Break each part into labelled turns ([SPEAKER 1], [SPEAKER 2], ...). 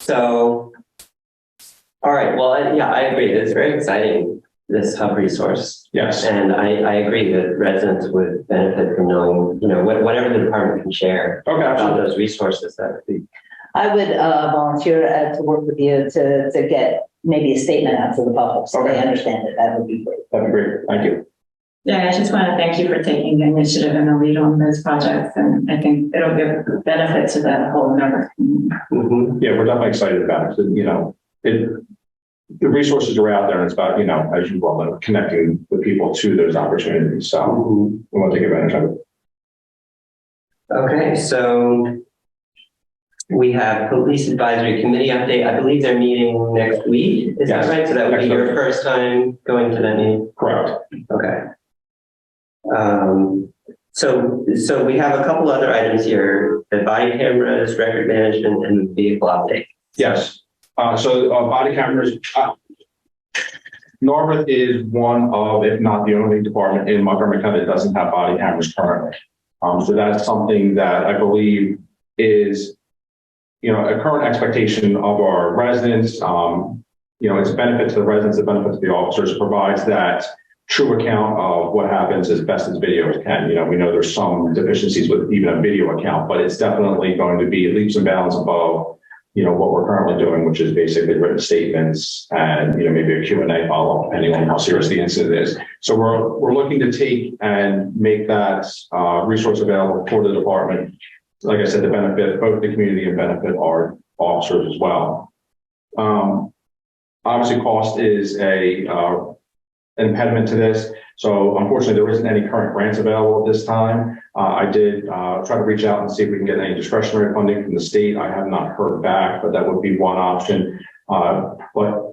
[SPEAKER 1] So, all right. Well, yeah, I agree. It's very exciting, this hub resource.
[SPEAKER 2] Yes.
[SPEAKER 1] And I agree that residents would benefit from knowing, whatever the department can share about those resources. That would be.
[SPEAKER 3] I would volunteer to work with you to get maybe a statement out to the public so they understand it. That would be great.
[SPEAKER 2] That'd be great. Thank you.
[SPEAKER 4] Yeah, I just want to thank you for taking the initiative and the lead on those projects. And I think it'll give benefit to the whole network.
[SPEAKER 1] Mm-hmm.
[SPEAKER 2] Yeah, we're definitely excited about it. The resources are out there, and it's about, as you well know, connecting the people to those opportunities. So we want to take advantage of it.
[SPEAKER 1] Okay, so we have Police Advisory Committee update. I believe they're meeting next week. Is that right? So that would be your first time going to that meeting?
[SPEAKER 2] Correct.
[SPEAKER 1] Okay. So we have a couple other items here: the body cameras, record management, and vehicle update.
[SPEAKER 2] Yes. So body cameras. Norwood is one of, if not the only department in Montgomery County that doesn't have body cameras currently. So that's something that I believe is, a current expectation of our residents. It's a benefit to the residents, a benefit to the officers. It provides that true account of what happens as best as videos can. We know there's some deficiencies with even a video account, but it's definitely going to be leaps and bounds above, what we're currently doing, which is basically written statements and, maybe a Q&A follow-up, depending on how serious the incident is. So we're looking to take and make that resource available for the department. Like I said, to benefit both the community and benefit our officers as well. Obviously, cost is an impediment to this. So unfortunately, there isn't any current grants available at this time. I did try to reach out and see if we can get any discretionary funding from the state. I have not heard back, but that would be one option. But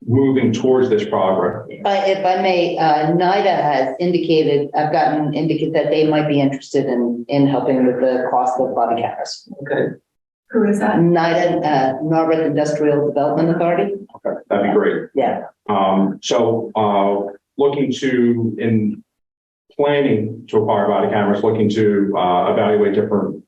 [SPEAKER 2] moving towards this progress.
[SPEAKER 3] If I may, NIDA has indicated, I've gotten indicated that they might be interested in helping with the cost of body cameras.
[SPEAKER 1] Okay.
[SPEAKER 4] Who is that?
[SPEAKER 3] NIDA, Norwood Industrial Development Authority.
[SPEAKER 2] Okay, that'd be great.
[SPEAKER 3] Yeah.
[SPEAKER 2] Looking to, in planning to acquire body cameras, looking to evaluate different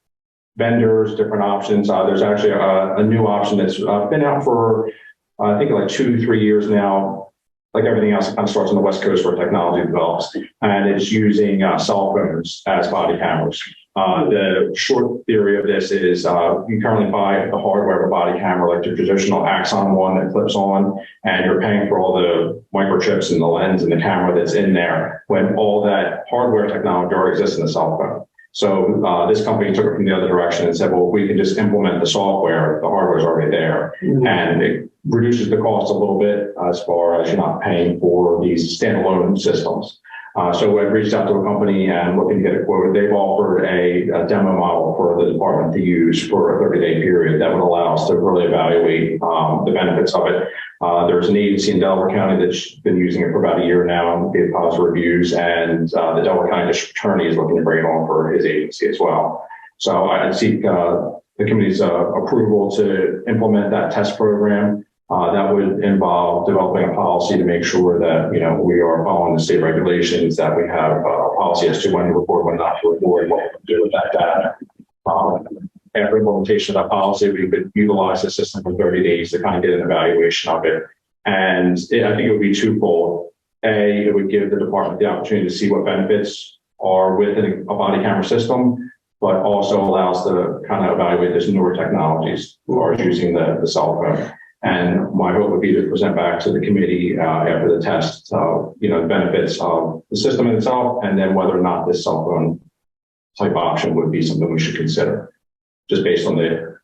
[SPEAKER 2] vendors, different options. There's actually a new option that's been out for, I think, like 2-3 years now. Like everything else, it kind of starts on the West Coast where technology develops, and it's using cell phones as body cameras. The short theory of this is you currently buy the hardware of a body camera, like the traditional Axon one that clips on, and you're paying for all the microchips and the lens and the camera that's in there, when all that hardware technology already exists in the cell phone. So this company took it from the other direction and said, well, we can just implement the software, the hardware is already there, and it reduces the cost a little bit as far as you're not paying for these standalone systems. So I reached out to a company and looking to get a quote. They've offered a demo model for the department to use for a 30-day period that would allow us to really evaluate the benefits of it. There's an agency in Delaware County that's been using it for about a year now and gave positive reviews, and the Delaware County District Attorney is looking to bring it on for his agency as well. So I seek the committee's approval to implement that test program. That would involve developing a policy to make sure that, we are following the state regulations, that we have a policy as to when to report, when not to report, what to do with that data. After implementation of that policy, we could utilize the system for 30 days to kind of get an evaluation of it. And I think it would be twofold. A, it would give the department the opportunity to see what benefits are within a body camera system, but also allows to kind of evaluate this newer technologies as far as using the cell phone. And my hope would be to present back to the committee after the test, the benefits of the system in itself, and then whether or not this cell phone type option would be something we should consider, just based on the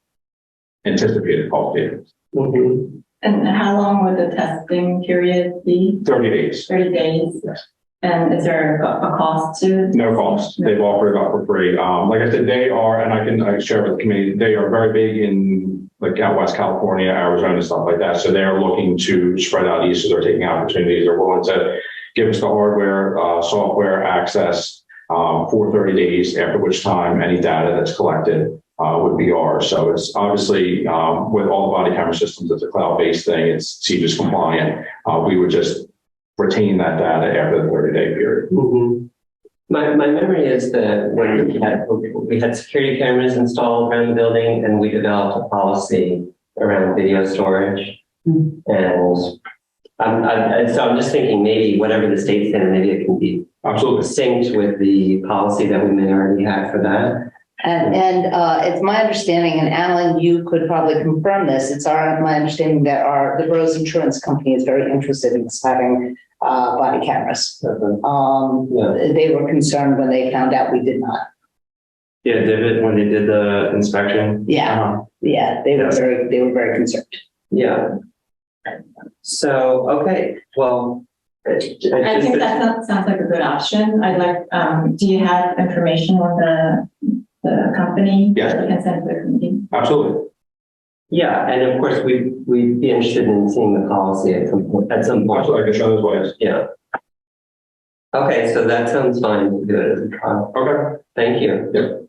[SPEAKER 2] anticipated cost savings.
[SPEAKER 1] Mm-hmm.
[SPEAKER 4] And how long would the testing period be?
[SPEAKER 2] 30 days.
[SPEAKER 4] 30 days.
[SPEAKER 2] Yes.
[SPEAKER 4] And is there a cost to it?
[SPEAKER 2] No cost. They've offered it up for free. Like I said, they are, and I share with the committee, they are very big in like out West California, Arizona, stuff like that. So they're looking to spread out east. So they're taking opportunities. They're willing to give us the hardware, software access for 30 days, after which time any data that's collected would be ours. So it's obviously with all the body camera systems, it's a cloud-based thing. It's CJIS compliant. We would just retain that data after the 30-day period.
[SPEAKER 1] Mm-hmm. My memory is that when we had security cameras installed around the building, and we developed a policy around video storage.
[SPEAKER 3] Hmm.
[SPEAKER 1] And so I'm just thinking maybe whatever the state's in, maybe it can be
[SPEAKER 2] Absolutely.
[SPEAKER 1] synced with the policy that we may already have for that.
[SPEAKER 3] And it's my understanding, and Alan, you could probably confirm this, my understanding that the Burroughs Insurance Company is very interested in having body cameras. They were concerned when they found out we did not.
[SPEAKER 5] Yeah, David, when they did the inspection.
[SPEAKER 3] Yeah, yeah, they were very concerned.
[SPEAKER 1] Yeah. So, okay, well.
[SPEAKER 4] I think that sounds like a good option. I'd like, do you have information on the company?
[SPEAKER 2] Yes.
[SPEAKER 4] That you can send to the committee?
[SPEAKER 2] Absolutely.
[SPEAKER 1] Yeah, and of course, we'd be interested in seeing the policy at some point.
[SPEAKER 2] Absolutely, I can show those ways.
[SPEAKER 1] Yeah. Okay, so that sounds fine to do it as a trial.
[SPEAKER 2] Okay.
[SPEAKER 1] Thank you.
[SPEAKER 2] Yep.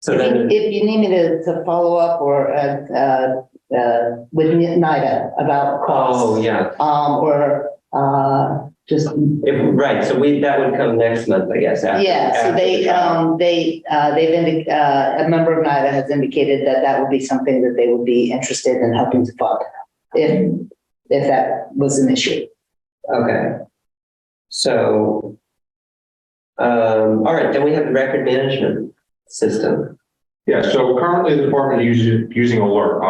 [SPEAKER 1] So then,
[SPEAKER 3] If you need me to follow up or with NIDA about costs.
[SPEAKER 1] oh, yeah,
[SPEAKER 3] Or just,
[SPEAKER 1] right, so that would come next month, I guess.
[SPEAKER 3] yeah, so a member of NIDA has indicated that would be something that they would be interested in helping to fund if that was an issue.
[SPEAKER 1] Okay. So, all right, then we have the record management system.
[SPEAKER 2] Yeah, so currently the department uses using Alert.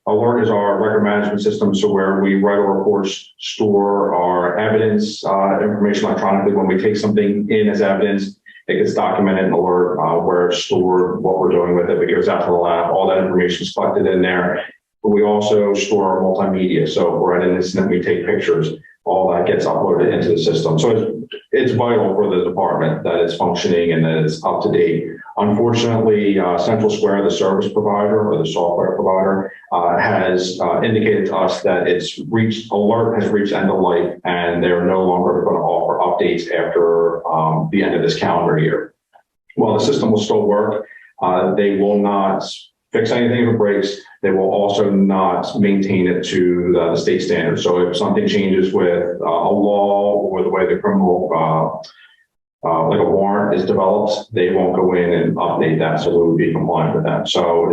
[SPEAKER 2] Alert is our record management system, so where we write our reports, store our evidence information electronically. When we take something in as evidence, it gets documented in Alert, where it's stored, what we're doing with it. It goes out to the lab. All that information is collected in there. But we also store our multimedia. So if we're at an incident, we take pictures. All that gets uploaded into the system. So it's vital for the department that it's functioning and that it's up to date. Unfortunately, Central Square, the service provider or the software provider, has indicated to us that Alert has reached end of life, and they're no longer going to offer updates after the end of this calendar year. While the system will still work, they will not fix anything if it breaks. They will also not maintain it to the state standards. So if something changes with a law or the way the criminal like a warrant is developed, they won't go in and update that, so we would be compliant with that. So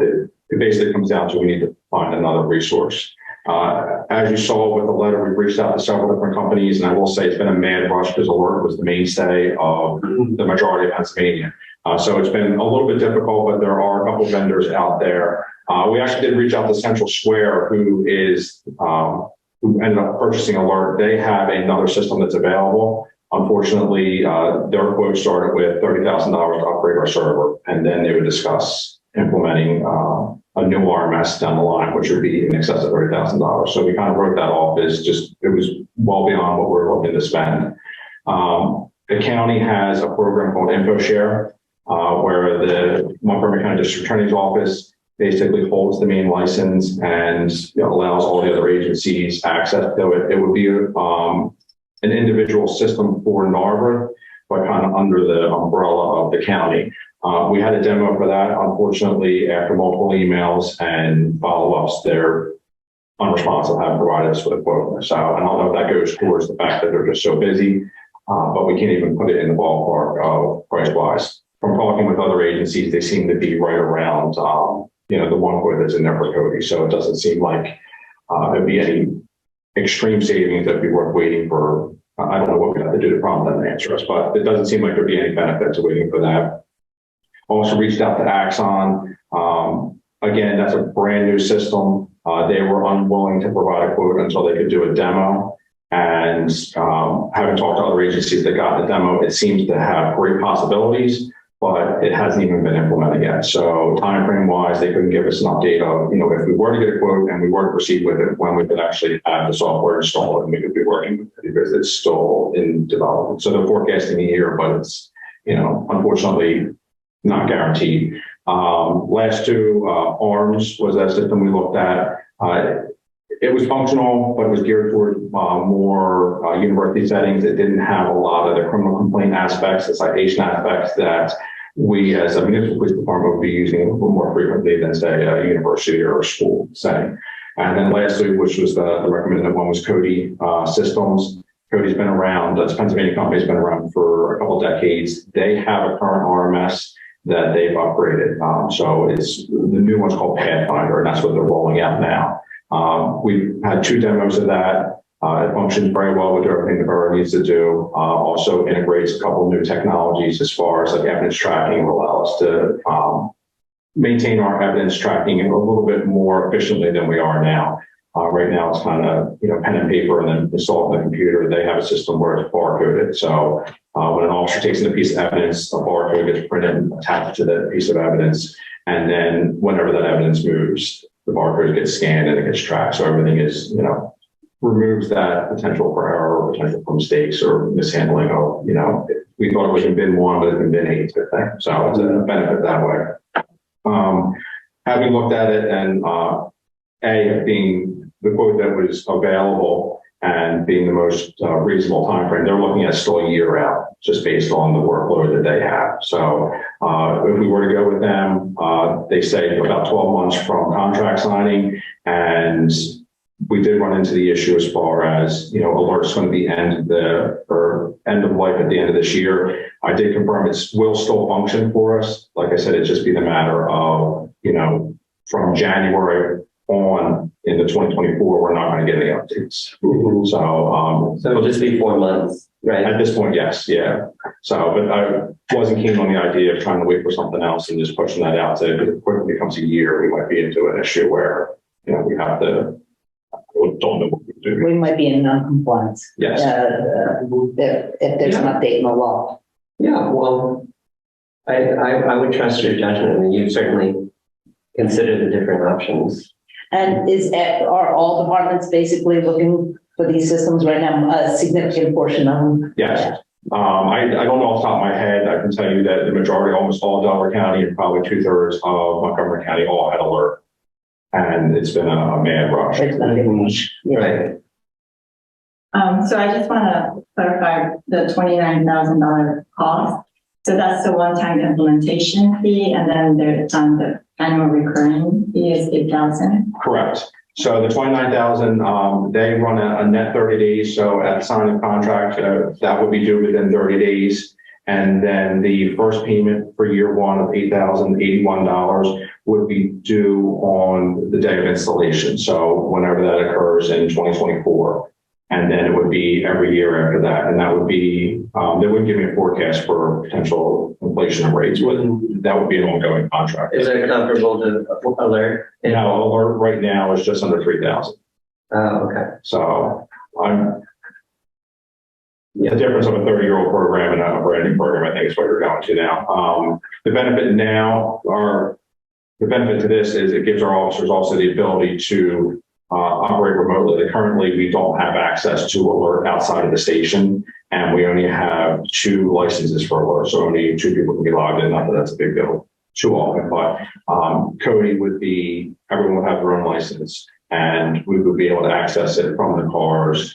[SPEAKER 2] it basically comes down to we need to find another resource. As you saw with the letter, we've reached out to several different companies, and I will say it's been a mad rush because Alert was the mainstay of the majority of Pennsylvania. So it's been a little bit difficult, but there are a couple of vendors out there. We actually did reach out to Central Square, who ended up purchasing Alert. They have another system that's available. Unfortunately, their quote started with $30,000 to upgrade our server, and then they would discuss implementing a new RMS down the line, which would be in excess of $30,000. So we kind of wrote that off as it was well beyond what we're looking to spend. The county has a program called InfoShare, where the Montgomery County District Attorney's Office basically holds the main license and allows all the other agencies access to it. It would be an individual system for Narberth, but kind of under the umbrella of the county. We had a demo for that. Unfortunately, after multiple emails and follow-ups, they're unresponsive, haven't provided us with a quote. So I don't know if that goes towards the fact that they're just so busy, but we can't even put it in the ballpark of price-wise. From talking with other agencies, they seem to be right around, the one quote that's in there for Cody. So it doesn't seem like there'd be any extreme savings that'd be worth waiting for. I don't know what we have to do to prompt them to answer us, but it doesn't seem like there'd be any benefit to waiting for that. Also reached out to Axon. Again, that's a brand new system. They were unwilling to provide a quote until they could do a demo. And having talked to other agencies that got the demo, it seems to have great possibilities, but it hasn't even been implemented yet. So time frame wise, they couldn't give us an update of, if we were to get a quote and we were to proceed with it, when we could actually have the software installed and we could be working with it, because it's still in development. So they're forecasting a year, but it's, unfortunately not guaranteed. Last two, ARMS was that system we looked at. It was functional, but it was geared toward more university settings. It didn't have a lot of the criminal complaint aspects, the citation aspects that we as a municipal police department would be using a little more frequently than, say, a university or a school setting. And then lastly, which was the recommended one, was Cody Systems. Cody's been around, the Pennsylvania company's been around for a couple of decades. They have a current RMS. that they've upgraded. So it's the new one's called Pathfinder, and that's what they're rolling out now. We've had 2 demos of that. It functions very well with everything the borough needs to do. Also integrates a couple of new technologies as far as like evidence tracking will allow us to maintain our evidence tracking a little bit more efficiently than we are now. Right now, it's kind of, pen and paper and then installed on the computer. They have a system where it's barcoded. So when an officer takes in a piece of evidence, a barcode gets printed and attached to that piece of evidence. And then whenever that evidence moves, the barcode gets scanned and it gets tracked. So everything is, removes that potential for error or potential for mistakes or mishandling of, we thought it was in bin 1, but it's in bin 8 type thing. So it's a benefit that way. Having looked at it and being the quote that was available and being the most reasonable time frame, they're looking at still a year out, just based on the workload that they have. So if we were to go with them, they say about 12 months from contract signing, and we did run into the issue as far as, alerts going to be end of life at the end of this year. I did confirm it will still function for us. Like I said, it'd just be the matter of, from January on into 2024, we're not going to get any updates.
[SPEAKER 1] Mm-hmm.
[SPEAKER 2] So
[SPEAKER 1] it'll just be 4 months, right?
[SPEAKER 2] At this point, yes, yeah. So, but I wasn't keen on the idea of trying to wait for something else and just pushing that out. So if it quickly becomes a year, we might be into an issue where, we have to, don't know what we do.
[SPEAKER 3] We might be in non-compliance.
[SPEAKER 2] Yes.
[SPEAKER 3] If there's an update in the law.
[SPEAKER 1] Yeah, well, I would trust your judgment. I mean, you've certainly considered the different options.
[SPEAKER 3] And are all departments basically looking for these systems right now? A significant portion of them?
[SPEAKER 2] Yes. I don't know off the top of my head. I can tell you that the majority, almost all of Delaware County and probably 2/3 of Montgomery County all had alert. And it's been a mad rush.
[SPEAKER 3] It's not even much.
[SPEAKER 1] Right.
[SPEAKER 4] So I just want to clarify the $29,000 cost. So that's the one-time implementation fee, and then the annual recurring fee is $8,000.
[SPEAKER 2] Correct. So the 29,000, they run a net 30 days. So at signing of contract, that would be due within 30 days. And then the first payment for year 1 of $8,081 would be due on the day of installation. So whenever that occurs in 2024. And then it would be every year after that. And that would be, they wouldn't give me a forecast for potential inflation of rates, but that would be an ongoing contract.
[SPEAKER 1] Is it comparable to alert?
[SPEAKER 2] No, alert right now is just under 3,000.
[SPEAKER 1] Oh, okay.
[SPEAKER 2] So the difference of a 30-year-old program and a brand new program, I think is what you're going to now. The benefit to this is it gives our officers also the ability to operate remotely. Currently, we don't have access to alert outside of the station, and we only have 2 licenses for alert. So only 2 people can be logged in. Not that that's a big deal too often, but Cody would be, everyone would have their own license, and we would be able to access it from the cars.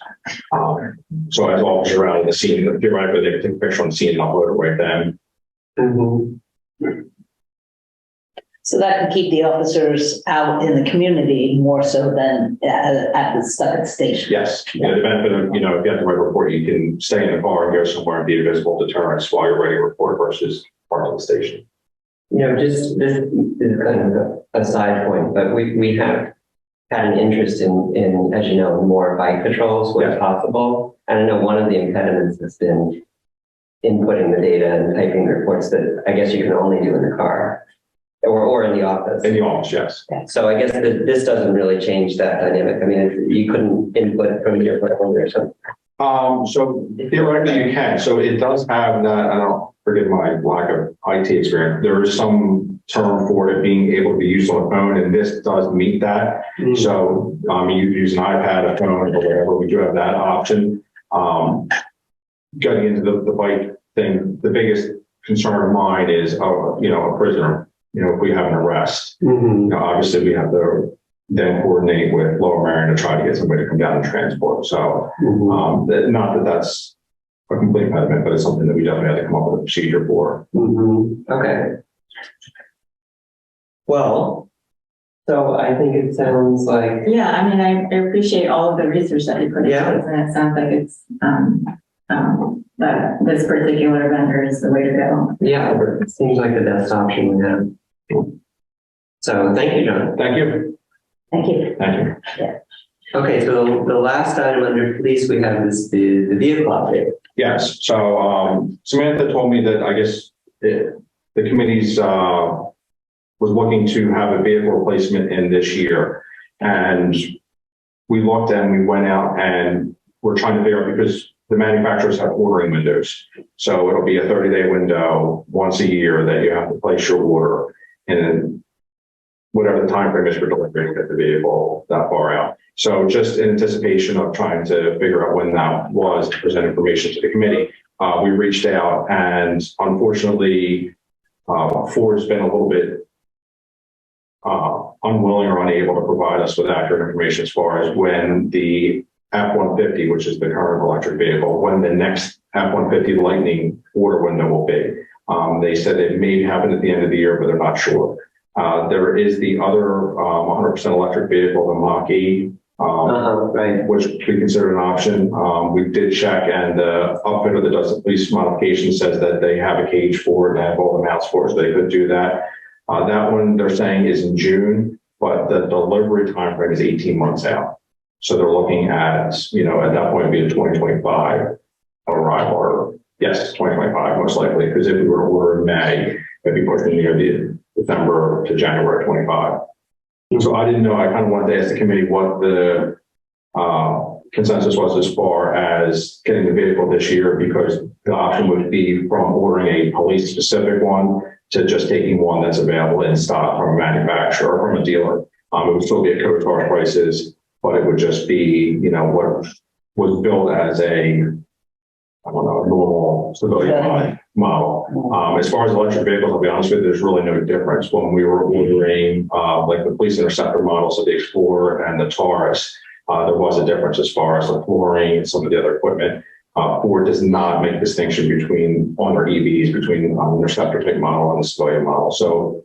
[SPEAKER 2] So as officers are out of the scene, theoretically, they could take a picture on the scene and upload it right then.
[SPEAKER 1] Mm-hmm.
[SPEAKER 3] So that could keep the officers out in the community more so than stuck at the station.
[SPEAKER 2] Yes. Yeah, the benefit of, if you have to write a report, you can stay in the car and go somewhere and be a visible deterrence while you're writing a report versus part of the station.
[SPEAKER 1] Just this is kind of a side point, but we have had an interest in, as you know, more bike patrols where possible. And I know one of the impediments has been inputting the data and typing reports that I guess you can only do in the car. Or in the office. In the office, yes. So I guess this doesn't really change that dynamic. I mean, you couldn't input from your phone or something.
[SPEAKER 2] So theoretically you can. So it does have that, I don't forget my lack of IT experience. There is some term for it being able to be used on a phone, and this does meet that. Mm-hmm. So you use an iPad, a phone, or whatever. We do have that option. Getting into the bike thing, the biggest concern of mine is, a prisoner. If we have an arrest, obviously we have to then coordinate with Lower Marion to try to get somebody to come down and transport. So, not that that's a complete impediment, but it's something that we definitely have to come up with a procedure for.
[SPEAKER 1] Okay. Well, so I think it sounds like.
[SPEAKER 4] Yeah, I mean, I appreciate all of the research that you put into this, and it sounds like it's But this particular vendor is the way to go.
[SPEAKER 1] Yeah, it seems like the best option we have. So thank you, John.
[SPEAKER 2] Thank you.
[SPEAKER 3] Thank you.
[SPEAKER 2] Thank you.
[SPEAKER 1] Okay, so the last item under police, we have this, the vehicle update.
[SPEAKER 2] Yes, so Samantha told me that I guess the committee's was looking to have a vehicle replacement in this year. And we looked and we went out and we're trying to figure out, because the manufacturers have ordering windows. So it'll be a 30-day window once a year that you have to place your order. And then whatever the time frame is for delivery to get the vehicle that far out. So just in anticipation of trying to figure out when that was, to present information to the committee, we reached out, and unfortunately, Ford's been a little bit unwilling or unable to provide us with accurate information as far as when the F-150, which is the current electric vehicle, when the next F-150 Lightning order window will be. They said it may happen at the end of the year, but they're not sure. There is the other 100% electric vehicle, the Mach-E,
[SPEAKER 1] Right.
[SPEAKER 2] which we consider an option. We did check, and the outfitter that does the police modification says that they have a cage for it and have all the mounts for it, so they could do that. That one they're saying is in June, but the delivery time frame is 18 months out. So they're looking at, at that point, it'd be a 2025 arrival, or yes, 2025 most likely, because if we were to order in May, it'd be pushing near the December to January 25. So I didn't know, I kind of wanted to ask the committee what the consensus was as far as getting the vehicle this year, because the option would be from ordering a police specific one to just taking one that's available in stock from a manufacturer or from a dealer. It would still be at CoStar prices, but it would just be, what was built as a, I don't know, a normal civilian model. As far as electric vehicles, I'll be honest with you, there's really no difference. When we were ordering like the police interceptor models of the Explorer and the Taurus, there was a difference as far as the flooring and some of the other equipment. Ford does not make distinction between on their EVs between interceptor type model and the civilian model. So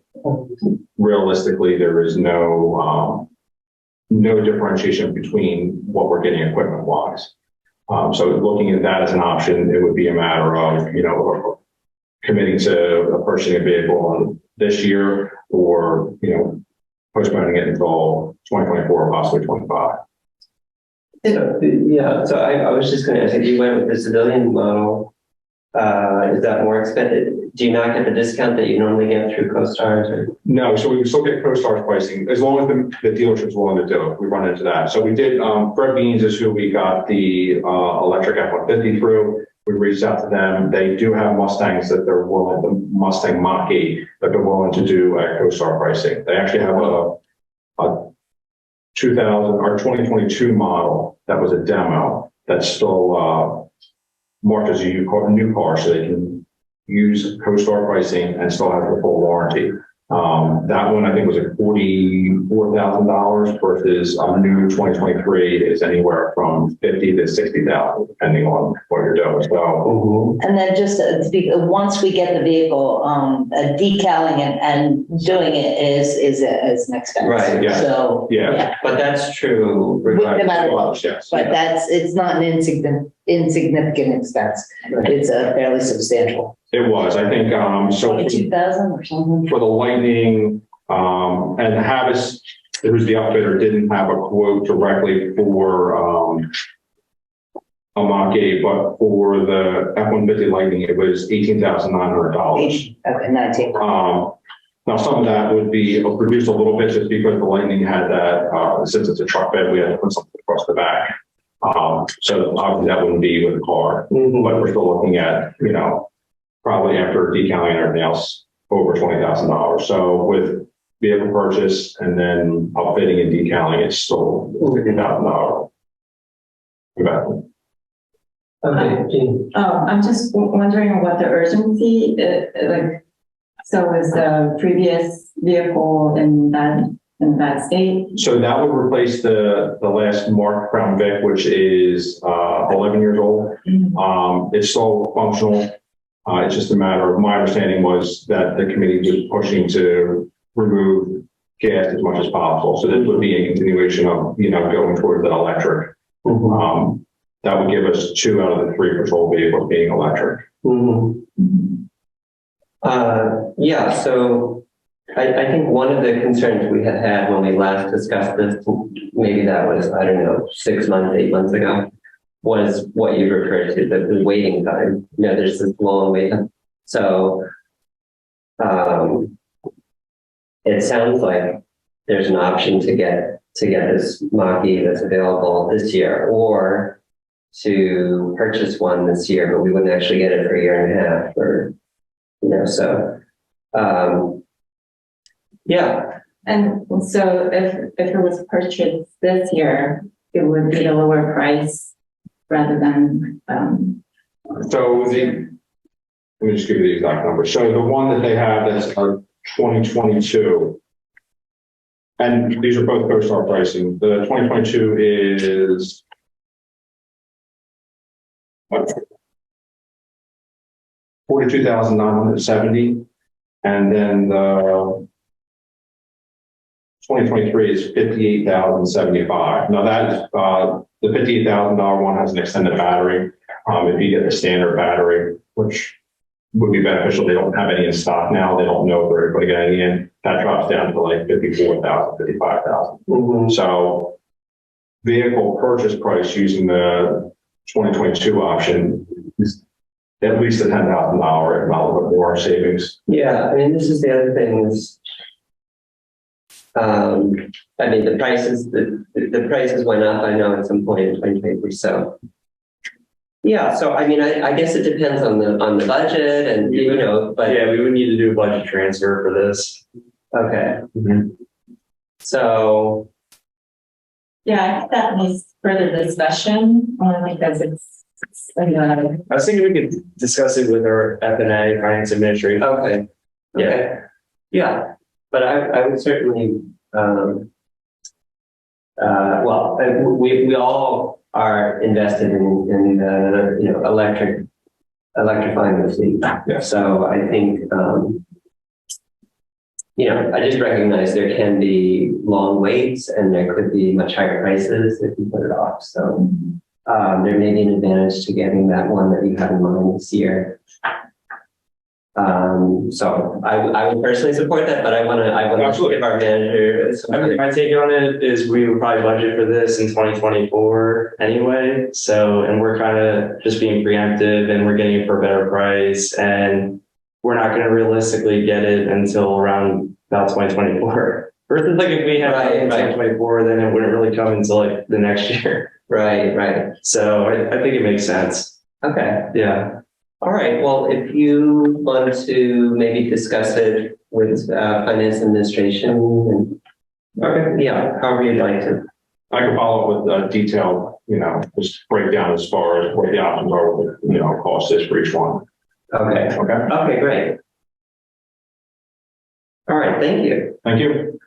[SPEAKER 2] realistically, there is no differentiation between what we're getting equipment wise. So looking at that as an option, it would be a matter of, committing to purchasing a vehicle this year, or, postponing it until 2024 or possibly 25.
[SPEAKER 1] Yeah, so I was just going to ask, if you went with the civilian model, is that more expensive? Do you not get the discount that you normally get through CoStars? Or?
[SPEAKER 2] No, so we would still get CoStar's pricing as long as the dealership's willing to do it. We run into that. So we did, Fred Beans is who we got the electric F-150 through. We reached out to them. They do have Mustangs that they're willing, the Mustang Mach-E, that they're willing to do at CoStar pricing. They actually have a 2022 model that was a demo that's still marked as a new car, so they can use CoStar pricing and still have the full warranty. That one I think was at $44,000 versus a new 2023 is anywhere from $50,000 to $60,000, depending on what you're doing. So,
[SPEAKER 3] And then just to speak, once we get the vehicle, decaling and doing it is an expense.
[SPEAKER 1] Right,
[SPEAKER 2] yeah.
[SPEAKER 3] So,
[SPEAKER 2] yeah.
[SPEAKER 1] But that's true
[SPEAKER 3] no matter what.
[SPEAKER 2] Yes.
[SPEAKER 3] But it's not an insignificant expense. It's a fairly substantial.
[SPEAKER 2] It was, I think, so
[SPEAKER 3] 22,000 or something.
[SPEAKER 2] for the Lightning, and Havas, who's the outfitter, didn't have a quote directly for a Mach-E, but for the F-150 Lightning, it was $18,900.
[SPEAKER 3] Okay, 19.
[SPEAKER 2] Now, some of that would be reduced a little bit just because the Lightning had that, since it's a truck bed, we had to put something across the back. So obviously that wouldn't be with the car, but we're still looking at, probably after decaling and everything else, over $20,000. So with vehicle purchase and then outfitting and decaling, it's still $50,000 investment.
[SPEAKER 1] Okay, Jean.
[SPEAKER 4] I'm just wondering what the urgency, so is the previous vehicle in that state?
[SPEAKER 2] So that would replace the last Mark Crown Vic, which is 11 years old. It's still functional. It's just a matter of, my understanding was that the committee was pushing to remove gas as much as possible. So this would be a continuation of, going towards the electric. that would give us 2 out of the 3 patrol vehicles being electric.
[SPEAKER 1] Mhm. Yeah, so I think one of the concerns we had when we last discussed this, maybe that was, I don't know, 6 months, 8 months ago, was what you referred to, the waiting time. You know, there's this long wait time. So it sounds like there's an option to get this Mach-E that's available this year, or to purchase one this year, but we wouldn't actually get it for a year and a half, or so. Yeah.
[SPEAKER 4] And so if it was purchased this year, it would be a lower price rather than,
[SPEAKER 2] So let me just give you the exact number. So the one that they have that's 2022, and these are both CoStar pricing. The 2022 is what? 42,970, and then the 2023 is 58,075. Now that is the $58,000 one has an extended battery. If you get the standard battery, which would be beneficial, they don't have any in stock now. They don't know if they're going to get any in. That drops down to like 54,000, 55,000.
[SPEAKER 1] Mhm.
[SPEAKER 2] So vehicle purchase price using the 2022 option is at least a $10,000, if not a little bit more savings.
[SPEAKER 1] Yeah, I mean, this is the other thing is, I mean, the prices went up, I know, at some point in 2023, so. Yeah, so I mean, I guess it depends on the budget and, but.
[SPEAKER 5] Yeah, we would need to do a budget transfer for this.
[SPEAKER 1] Okay.
[SPEAKER 5] Mhm.
[SPEAKER 1] So,
[SPEAKER 4] yeah, I think that needs further discussion, only because it's
[SPEAKER 5] I was thinking we could discuss it with our F&A, finance administration.
[SPEAKER 1] okay. Okay. Yeah, but I would certainly, we all are invested in electrifying the fleet.
[SPEAKER 2] Yeah.
[SPEAKER 1] So I think, I just recognize there can be long waits and there could be much higher prices if you put it off. So there may be an advantage to getting that one that you have in mind this year. So I would personally support that, but I want to give our manager.
[SPEAKER 5] My take on it is we would probably budget for this in 2024 anyway. So, and we're kind of just being preemptive and we're getting it for a better price, and we're not going to realistically get it until around about 2024. Versus like if we have it in 2024, then it wouldn't really come until like the next year.
[SPEAKER 1] Right.
[SPEAKER 5] So I think it makes sense.
[SPEAKER 1] Okay.
[SPEAKER 5] Yeah.
[SPEAKER 1] All right. Well, if you want to maybe discuss it with finance administration, and,
[SPEAKER 2] Okay.
[SPEAKER 1] yeah, however you'd like to.
[SPEAKER 2] I can follow up with a detailed, just breakdown as far as what the options are, what the, cost is for each one.
[SPEAKER 1] Okay.
[SPEAKER 2] Okay.
[SPEAKER 1] Okay, great. All right. Thank you.
[SPEAKER 2] Thank you.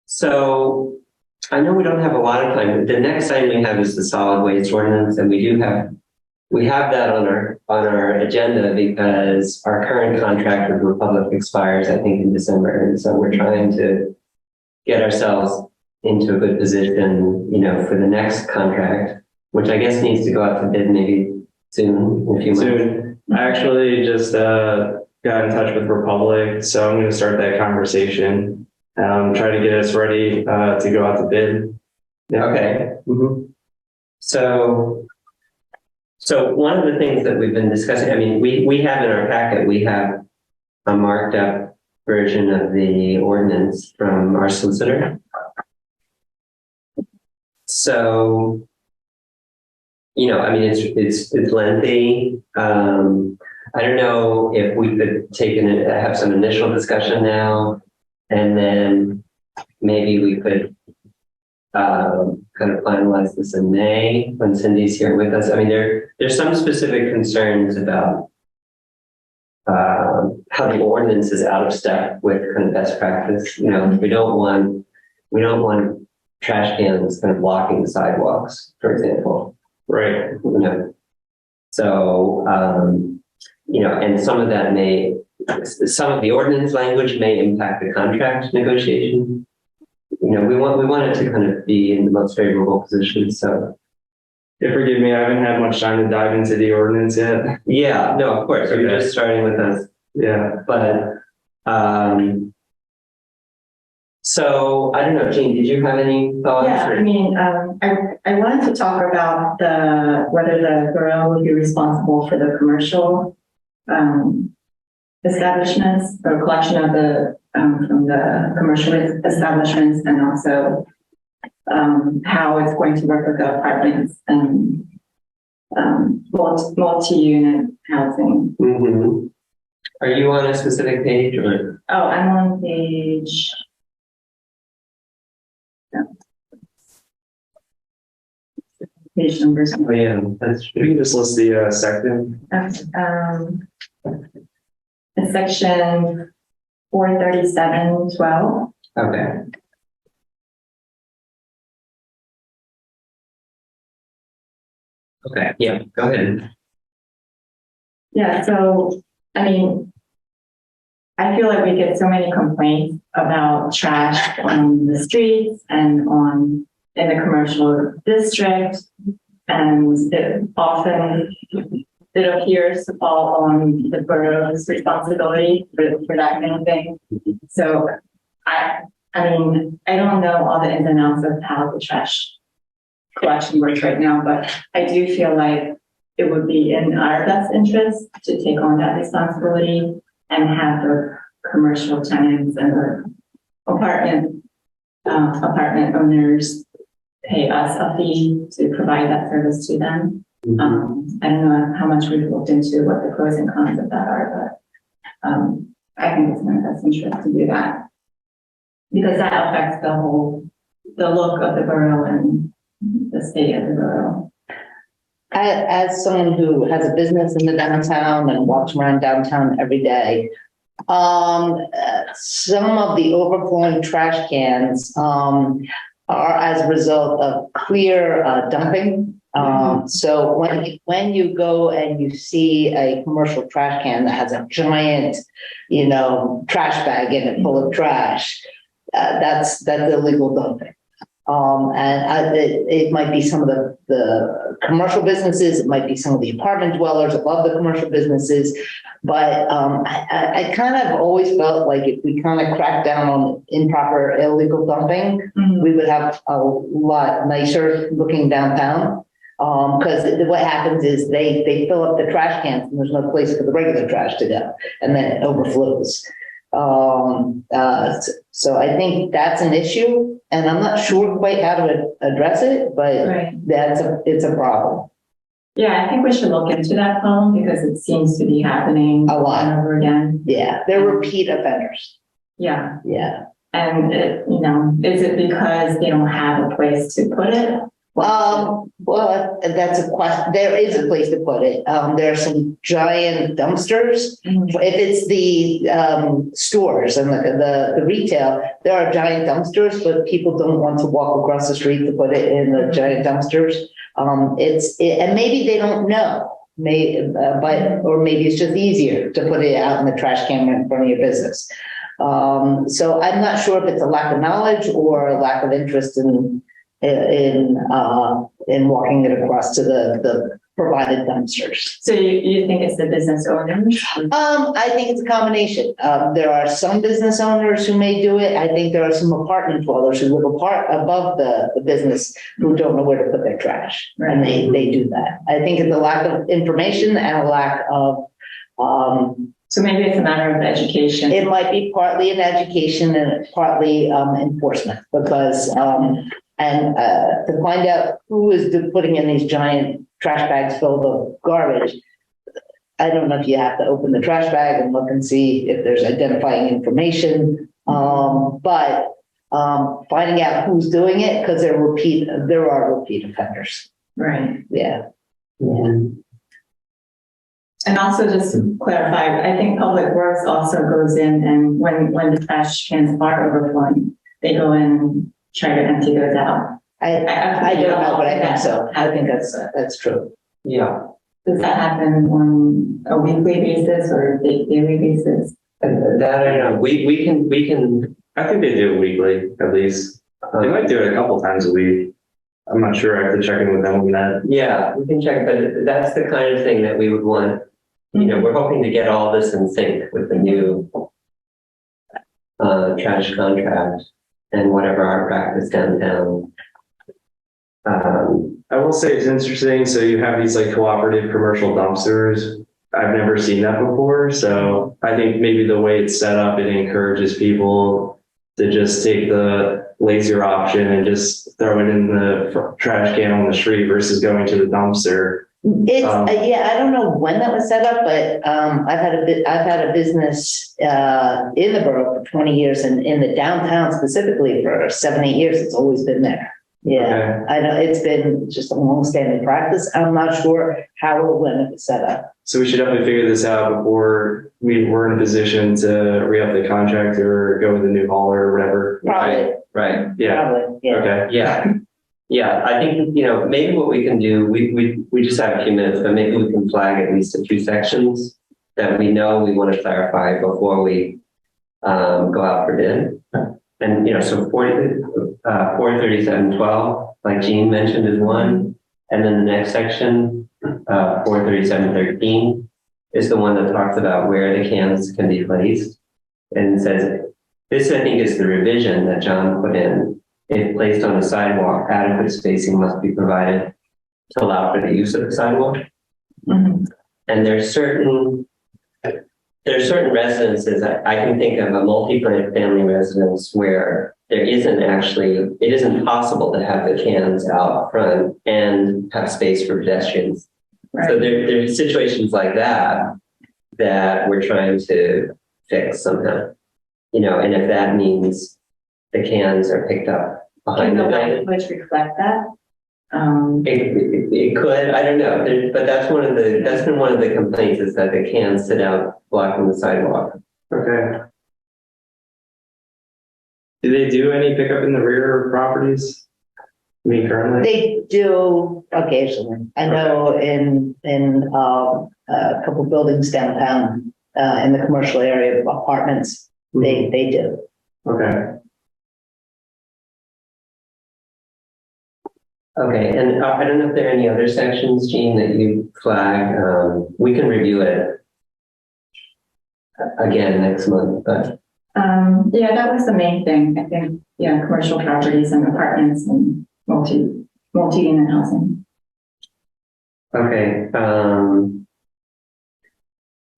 [SPEAKER 1] So I know we don't have a lot of time, but the next item we have is the solid waste ordinance, and we have that on our agenda because our current contract with Republic expires, I think, in December. And so we're trying to get ourselves into a good position, for the next contract, which I guess needs to go out to bid maybe soon, in a few months.
[SPEAKER 5] Soon. I actually just got in touch with Republic, so I'm going to start that conversation. Try to get us ready to go out to bid.
[SPEAKER 1] Yeah. Okay. Mm-hmm. So one of the things that we've been discussing, I mean, we have in our packet, we have a marked up version of the ordinance from our solicitor. So, I mean, it's lengthy. I don't know if we could have some initial discussion now, and then maybe we could kind of finalize this in May when Cindy's here with us. I mean, there's some specific concerns about how the ordinance is out of step with kind of best practice. We don't want trash cans kind of blocking the sidewalks, for example.
[SPEAKER 5] Right.
[SPEAKER 1] So, and some of the ordinance language may impact the contract negotiation. We want it to kind of be in the most favorable position. So
[SPEAKER 5] Forgive me, I haven't had much time to dive into the ordinance yet.
[SPEAKER 1] Yeah, no, of course, you're
[SPEAKER 5] Okay.
[SPEAKER 1] just starting with us,
[SPEAKER 5] Yeah.
[SPEAKER 1] but, so, I don't know, Jean, did you have any thoughts?
[SPEAKER 4] Yeah, I
[SPEAKER 1] or-
[SPEAKER 4] mean, I wanted to talk about whether the borough would be responsible for the commercial, establishments or collection of from the commercial establishments, and also, how it's going to work with the apartments and, multi-unit housing.
[SPEAKER 1] Mhm. Are you on a specific page or?
[SPEAKER 4] Oh, I'm on page. Page numbers.
[SPEAKER 1] Oh, yeah, that's
[SPEAKER 5] We can just list the section.
[SPEAKER 4] In section 437.12.
[SPEAKER 1] okay. Okay, yeah, go ahead.
[SPEAKER 4] Yeah, so, I mean, I feel like we get so many complaints about trash on the streets and in the commercial district. And it appears to fall on the borough's responsibility for that kind of thing. So I mean, I don't know all the ins and outs of how the trash collection works right now, but I do feel like it would be in our best interest to take on that responsibility and have the commercial tenants and the apartment owners pay us a fee to provide that service to them. I don't know how much we've looked into what the pros and cons of that are, but I think it's in our best interest to do that because that affects the look of the borough and the state of the borough.
[SPEAKER 3] As someone who has a business in the downtown and walks around downtown every day, some of the overflowing trash cans are as a result of clear dumping. So when you go and you see a commercial trash can that has a giant, trash bag in it full of trash, that's illegal dumping. It might be some of the commercial businesses, it might be some of the apartment dwellers above the commercial businesses. But I kind of always felt like if we kind of cracked down on improper illegal dumping, we would have a lot nicer looking downtown. Because what happens is they fill up the trash cans and there's no place for the regular trash to go, and then it overflows. So I think that's an issue, and I'm not sure quite how to address it, but
[SPEAKER 4] Right.
[SPEAKER 3] it's a problem.
[SPEAKER 4] Yeah, I think we should look into that problem because it seems to be happening
[SPEAKER 3] A lot.
[SPEAKER 4] over and over again.
[SPEAKER 3] Yeah, they're repeat offenders.
[SPEAKER 4] Yeah.
[SPEAKER 3] Yeah.
[SPEAKER 4] And is it because they don't have a place to put it?
[SPEAKER 3] Well, that's a question. There is a place to put it. There are some giant dumpsters. If it's the stores and the retail, there are giant dumpsters, but people don't want to walk across the street to put it in the giant dumpsters. And maybe they don't know, or maybe it's just easier to put it out in the trash can in front of your business. So I'm not sure if it's a lack of knowledge or a lack of interest in walking it across to the provided dumpsters.
[SPEAKER 4] So you think it's the business owners?
[SPEAKER 3] I think it's a combination. There are some business owners who may do it. I think there are some apartment dwellers who live above the business who don't know where to put their trash, and they do that. I think it's a lack of information and a lack of.
[SPEAKER 4] So maybe it's a matter of education.
[SPEAKER 3] It might be partly an education and partly enforcement, because to find out who is putting in these giant trash bags filled of garbage, I don't know if you have to open the trash bag and look and see if there's identifying information, but finding out who's doing it, because there are repeat offenders.
[SPEAKER 4] Right.
[SPEAKER 3] Yeah.
[SPEAKER 4] And also just to clarify, I think Public Works also goes in and when the trash cans are overflowing, they go in and try to empty those out.
[SPEAKER 3] I don't know, but I think so. I think that's true.
[SPEAKER 1] Yeah.
[SPEAKER 4] Does that happen on a weekly basis or a daily basis?
[SPEAKER 1] That I don't know. We can.
[SPEAKER 5] I think they do it weekly, at least. They might do it a couple times a week. I'm not sure. I have to check in with them on that.
[SPEAKER 1] Yeah, we can check, but that's the kind of thing that we would want. You know, we're hoping to get all this in sync with the new trash contract and whatever our practice downtown.
[SPEAKER 5] I will say it's interesting. So you have these like cooperative commercial dumpsters. I've never seen that before. So I think maybe the way it's set up, it encourages people to just take the lazier option and just throw it in the trash can on the street versus going to the dumpster.
[SPEAKER 3] It's, yeah, I don't know when that was set up, but, I've had a business, in the borough for 20 years and in the downtown specifically for 7-8 years. It's always been there. Yeah, I know it's been just a long-standing practice. I'm not sure how or when it was set up.
[SPEAKER 5] So we should definitely figure this out before we're in a position to re-up the contract or go with a new hauler or whatever.
[SPEAKER 3] Probably,
[SPEAKER 1] Right.
[SPEAKER 5] Yeah.
[SPEAKER 3] probably, yeah.
[SPEAKER 5] Okay.
[SPEAKER 1] Yeah. Yeah, I think, you know, maybe what we can do, we just have a few minutes, but maybe we can flag at least a few sections that we know we want to clarify before we go out for bid. And, you know, so 43712, like Jean mentioned, is one. And then the next section, 43713, is the one that talks about where the cans can be placed. And it says, this I think is the revision that John put in. If placed on a sidewalk, adequate spacing must be provided to allow for the use of the sidewalk.
[SPEAKER 4] Mhm.
[SPEAKER 1] And there's certain residences, I can think of a multi-family residence where it isn't possible to have the cans out front and have space for pedestrians. So
[SPEAKER 4] Right.
[SPEAKER 1] there's situations like that we're trying to fix somehow, you know, and if that means the cans are picked up behind the
[SPEAKER 4] Can the
[SPEAKER 1] building.
[SPEAKER 4] language reflect that?
[SPEAKER 1] It could, I don't know, but that's been one of the complaints is that the cans sit out blocking the sidewalk.
[SPEAKER 5] Okay. Do they do any pickup in the rear of properties? I mean, currently?
[SPEAKER 3] They do occasionally. I know in a couple buildings downtown, in the commercial area of apartments, they do.
[SPEAKER 5] Okay.
[SPEAKER 1] Okay, and I don't know if there are any other sections, Jean, that you flag. We can review it again next month, but
[SPEAKER 4] Yeah, that was the main thing. I think, yeah, commercial properties and apartments and multi-unit housing.
[SPEAKER 1] okay.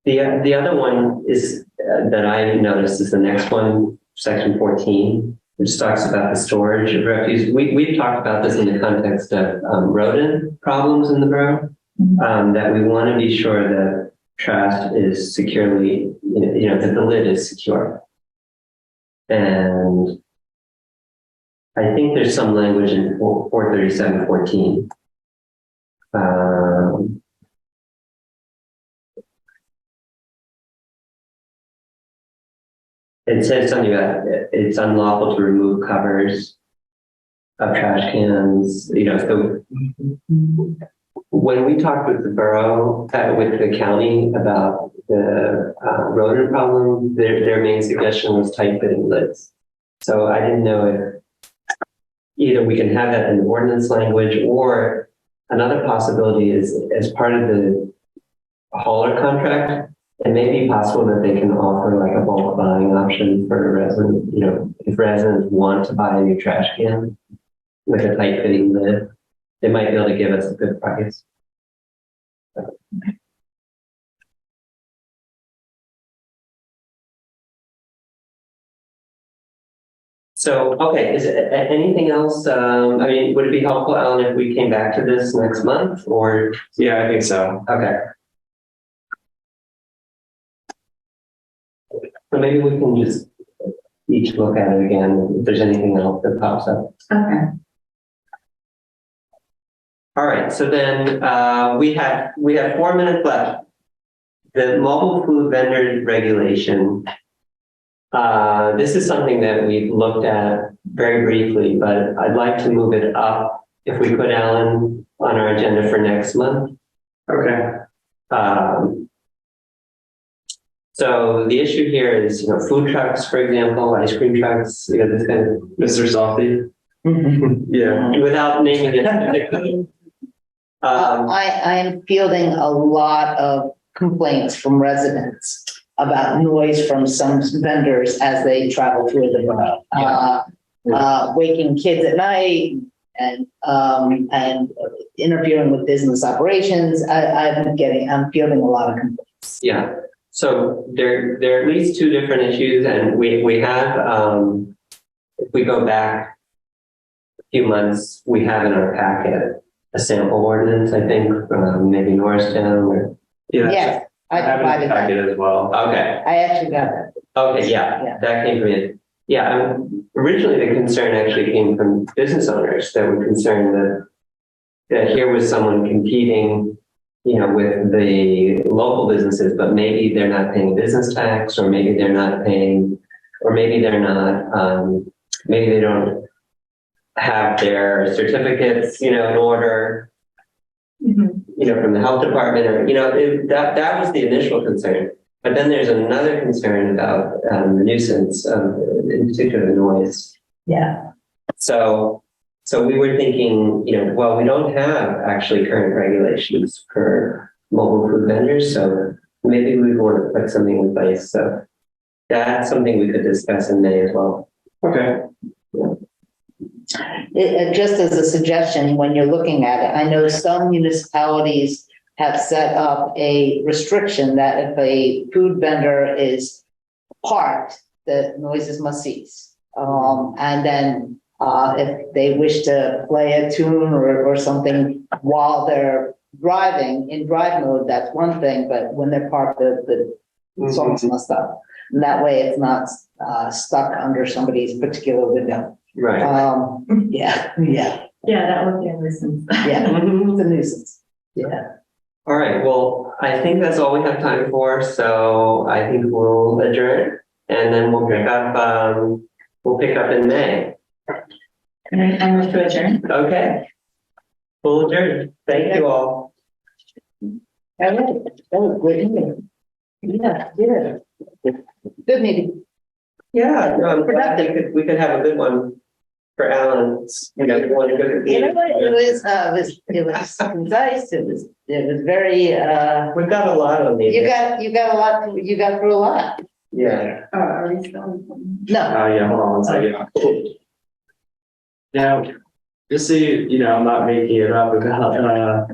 [SPEAKER 1] The other one is that I noticed is the next one, section 14, which talks about the storage of refuse. We've talked about this in the context of rodent problems in the borough, that we want to be sure that trash is securely, you know, that the lid is secure. And I think there's some language in 43714. It says something about it's unlawful to remove covers of trash cans, you know, so when we talked with the borough, with the county about the rodent problem, their main suggestion was tight fitting lids. So I didn't know if either we can have that in the ordinance language, or another possibility is as part of the hauler contract, it may be possible that they can offer like a bulk buying option for a resident, you know, if residents want to buy a new trash can with a tight fitting lid, they might be able to give us a good price. So, okay, is it anything else? I mean, would it be helpful, Alan, if we came back to this next month or?
[SPEAKER 5] Yeah, I think so.
[SPEAKER 1] Okay. So maybe we can just each look at it again, if there's anything else that pops up.
[SPEAKER 4] Okay.
[SPEAKER 1] All right, so then we have 4 minutes left. The mobile food vendor regulation. This is something that we've looked at very briefly, but I'd like to move it up, if we could, Alan, on our agenda for next month.
[SPEAKER 5] Okay.
[SPEAKER 1] So the issue here is, you know, food trucks, for example, ice cream trucks, you know, this kind of.
[SPEAKER 5] Mr. Softy? Yeah.
[SPEAKER 1] without naming it.
[SPEAKER 3] I am fielding a lot of complaints from residents about noise from some vendors as they travel through the borough. Waking kids at night and interfering with business operations. I'm fielding a lot of complaints.
[SPEAKER 1] Yeah, so there are at least two different issues, and we have, if we go back a few months, we have in our packet a sample ordinance, I think, maybe Norristown or.
[SPEAKER 3] Yes, I
[SPEAKER 5] have it in
[SPEAKER 3] provided
[SPEAKER 5] the
[SPEAKER 3] that.
[SPEAKER 5] packet as well.
[SPEAKER 1] Okay,
[SPEAKER 3] I actually got that.
[SPEAKER 1] okay,
[SPEAKER 3] Yeah.
[SPEAKER 1] yeah, that came from it. Yeah, originally the concern actually came from business owners that were concerned that here was someone competing, you know, with the local businesses, but maybe they're not paying business tax, or maybe they're not paying, or maybe they're not, maybe they don't have their certificates, you know, in order,
[SPEAKER 4] Mhm.
[SPEAKER 1] you know, from the health department, or, you know, that was the initial concern. But then there's another concern about the nuisance, in particular the noise.
[SPEAKER 3] Yeah.
[SPEAKER 1] So we were thinking, you know, well, we don't have actually current regulations for mobile food vendors, so maybe we want to put something in place. So that's something we could discuss in May as well.
[SPEAKER 5] Okay.
[SPEAKER 3] Just as a suggestion, when you're looking at it, I know some municipalities have set up a restriction that if a food vendor is parked, the noises must cease. And then if they wish to play a tune or something while they're driving in drive mode, that's one thing, but when they're parked, the songs must stop. And that way it's not stuck under somebody's particular window.
[SPEAKER 1] Right.
[SPEAKER 3] Yeah.
[SPEAKER 4] Yeah, that would be a nuisance.
[SPEAKER 3] Yeah, it's a nuisance. Yeah.
[SPEAKER 1] All right. Well, I think that's all we have time for. So I think we'll adjourn, and then we'll pick up. We'll pick up in May.
[SPEAKER 4] And I move to adjourn.
[SPEAKER 1] Okay. We'll adjourn. Thank you all.
[SPEAKER 3] That was great meeting. Yeah. Good meeting.
[SPEAKER 1] Yeah. No, I'm glad we could have a good one for Alan. You know, one good.
[SPEAKER 3] You know what, it was concise, it was very,
[SPEAKER 1] We've got a lot on these.
[SPEAKER 3] you got through a lot.
[SPEAKER 1] Yeah.
[SPEAKER 4] Are we still?
[SPEAKER 3] No,
[SPEAKER 5] Yeah, hold on one second. Now, just so you know, I'm not making it up about,